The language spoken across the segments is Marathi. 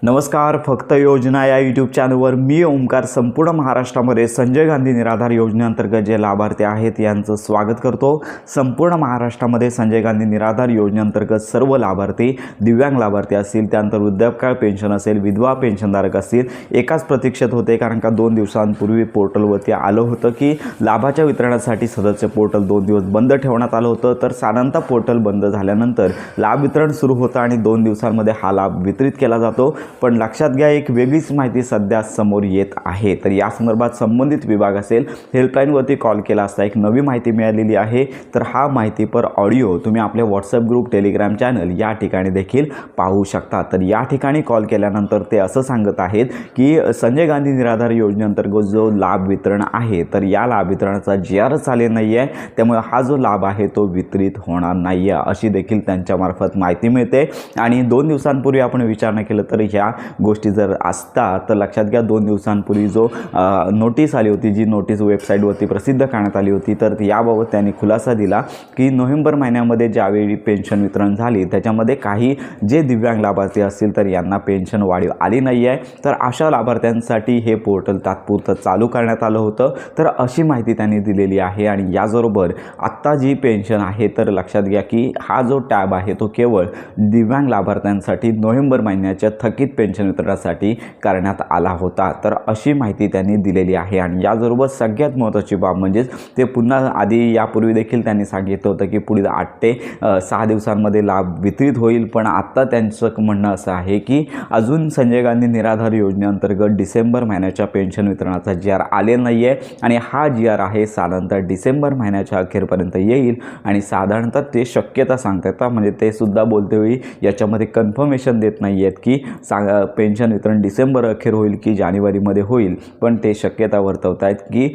नमस्कार. फक्त योजना या यूट्यूब चॅनलवर मी ओमकार संपूर्ण महाराष्ट्रामध्ये संजय गांधी निराधार योजनेअंतर्गत जे लाभार्थी आहेत यांचं स्वागत करतो. संपूर्ण महाराष्ट्रामध्ये संजय गांधी निराधार योजनेअंतर्गत सर्व लाभार्थी, दिव्यांग लाभार्थी असतील, त्यानंतर वृद्धापकाळ पेन्शन असेल, विधवा पेन्शनधारक असतील, एकाच प्रतीक्षेत होते. कारण का 2 दिवसांपूर्वी पोर्टलवरती आलं होतं की लाभाच्या वितरणासाठी सदस्य पोर्टल 2 दिवस बंद ठेवण्यात आलं होतं. तर साधारणतः पोर्टल बंद झाल्यानंतर लाभ वितरण सुरू होतं आणि 2 दिवसांमध्ये हा लाभ वितरित केला जातो. पण लक्षात घ्या, एक वेगळीच माहिती सध्या समोर येत आहे. तर या संदर्भात संबंधित विभाग असेल हेल्पलाईनवरती कॉल केला असता एक नवी माहिती मिळालेली आहे. तर हा माहितीपर ऑडिओ तुम्ही आपले व्हॉट्सअप ग्रुप, टेलिग्राम चॅनल या ठिकाणी देखील पाहू शकता. तर या ठिकाणी कॉल केल्यानंतर ते असं सांगत आहेत की संजय गांधी निराधार योजनेअंतर्गत जो लाभ वितरण आहे तर या लाभ वितरणाचा GRच आले नाही आहे. त्यामुळे हा जो लाभ आहे तो वितरित होणार नाही आहे अशी देखील त्यांच्यामार्फत माहिती मिळते. आणि 2 दिवसांपूर्वी आपण विचारणा केलं तर ह्या गोष्टी जर असतात तर लक्षात घ्या, 2 दिवसांपूर्वी जो नोटीस आली होती, जी नोटीस वेबसाईटवरती प्रसिद्ध करण्यात आली होती, तर याबाबत त्यांनी खुलासा दिला की नोव्हेंबर महिन्यामध्ये ज्यावेळी पेन्शन वितरण झाली त्याच्यामध्ये काही जे दिव्यांग लाभार्थी असतील तर यांना पेन्शन वाढीव आली नाही आहे. तर अशा लाभार्थ्यांसाठी हे पोर्टल तात्पुरतं चालू करण्यात आलं होतं. तर अशी माहिती त्यांनी दिलेली आहे. आणि याचबरोबर आत्ता जी पेन्शन आहे तर लक्षात घ्या की हा जो टॅब आहे तो केवळ दिव्यांग लाभार्थ्यांसाठी नोव्हेंबर महिन्याच्या थकीत पेन्शन वितरणासाठी करण्यात आला होता. तर अशी माहिती त्यांनी दिलेली आहे. आणि याचबरोबर सगळ्यात महत्त्वाची बाब म्हणजेच ते पुन्हा आधी यापूर्वी देखील त्यांनी सांगितलं होतं की पुढील 8 ते 6 दिवसांमध्ये लाभ वितरित होईल. पण आत्ता त्यांचं म्हणणं असं आहे की अजून संजय गांधी निराधार योजनेअंतर्गत डिसेंबर महिन्याच्या पेन्शन वितरणाचा GR आलेला नाही आहे. आणि हा GR आहे साधारणतः डिसेंबर महिन्याच्या अखेरपर्यंत येईल. आणि साधारणतः ते शक्यता सांगतात, म्हणजे ते सुद्धा बोलतेवेळी याच्यामध्ये कन्फर्मेशन देत नाही आहेत की पेन्शन वितरण डिसेंबर अखेर होईल की जानेवारीमध्ये होईल. पण ते शक्यता वर्तवत आहेत की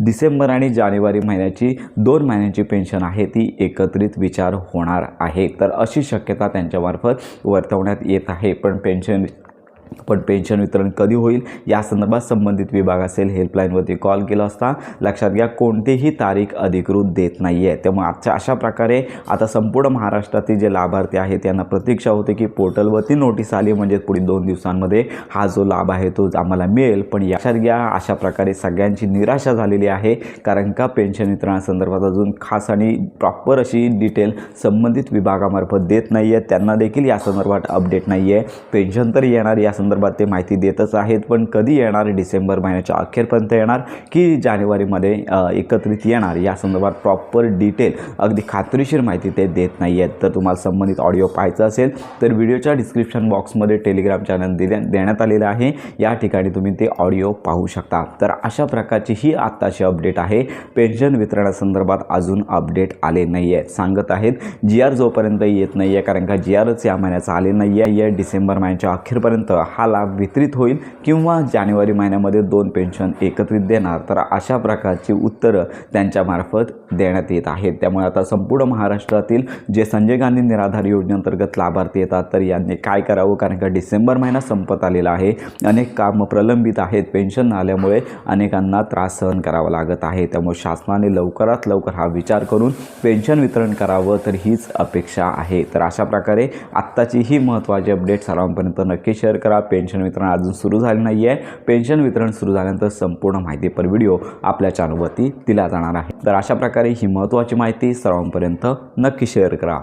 डिसेंबर आणि जानेवारी महिन्याची 2 महिन्यांची पेन्शन आहे ती एकत्रित विचार होणार आहे. तर अशी शक्यता त्यांच्यामार्फत वर्तवण्यात येत आहे. पण पेन्शन वितरण कधी होईल या संदर्भात संबंधित विभाग असेल हेल्पलाईनवरती कॉल केला असता लक्षात घ्या कोणतीही तारीख अधिकृत देत नाही आहे. त्यामुळे अशा प्रकारे आता संपूर्ण महाराष्ट्रातील जे लाभार्थी आहेत त्यांना प्रतीक्षा होते की पोर्टलवरती नोटीस आली म्हणजे पुढील 2 दिवसांमध्ये हा जो लाभ आहे तो आम्हाला मिळेल. पण लक्षात घ्या, अशा प्रकारे सगळ्यांची निराशा झालेली आहे. कारण का पेन्शन वितरणासंदर्भात अजून खास आणि प्रॉपर अशी डिटेल संबंधित विभागामार्फत देत नाही आहे. त्यांना देखील या संदर्भात अपडेट नाही आहे. पेन्शन तर येणार या संदर्भात ते माहिती देतच आहेत, पण कधी येणार, डिसेंबर महिन्याच्या अखेरपर्यंत येणार की जानेवारीमध्ये एकत्रित येणार या संदर्भात प्रॉपर डिटेल अगदी खात्रीशीर माहिती ते देत नाही आहेत. तर तुम्हाला संबंधित ऑडिओ पाहायचा असेल तर व्हिडिओच्या डिस्क्रिप्शन बॉक्समध्ये टेलिग्राम चॅनल देण्यात आलेलं आहे. या ठिकाणी तुम्ही ते ऑडिओ पाहू शकता. तर अशा प्रकारची ही आत्ताची अपडेट आहे. पेन्शन वितरणासंदर्भात अजून अपडेट आले नाही आहे. सांगत आहेत GR जोपर्यंत येत नाही आहे, कारण का GRच या महिन्याचा आले नाही आहे, डिसेंबर महिन्याच्या अखेरपर्यंत हा लाभ वितरित होईल किंवा जानेवारी महिन्यामध्ये 2 पेन्शन एकत्रित देणार. तर अशा प्रकारची उत्तरं त्यांच्यामार्फत देण्यात येत आहेत. त्यामुळे आता संपूर्ण महाराष्ट्रातील जे संजय गांधी निराधार योजनेअंतर्गत लाभार्थी येतात तर यांनी काय करावं, कारण का डिसेंबर महिना संपत आलेला आहे. अनेक कामं प्रलंबित आहेत. पेन्शन न आल्यामुळे अनेकांना त्रास सहन करावा लागत आहे. त्यामुळे शासनाने लवकरात लवकर हा विचार करून पेन्शन वितरण करावं तर हीच अपेक्षा आहे. तर अशा प्रकारे आत्ताची ही महत्त्वाची अपडेट सर्वांपर्यंत नक्की शेअर करा. पेन्शन वितरण अजून सुरू झाले नाही आहे. पेन्शन वितरण सुरू झाल्यानंतर संपूर्ण माहितीपर व्हिडिओ आपल्या चॅनलवरती दिला जाणार आहे. तर अशा प्रकारे ही महत्त्वाची माहिती सर्वांपर्यंत नक्की शेअर करा.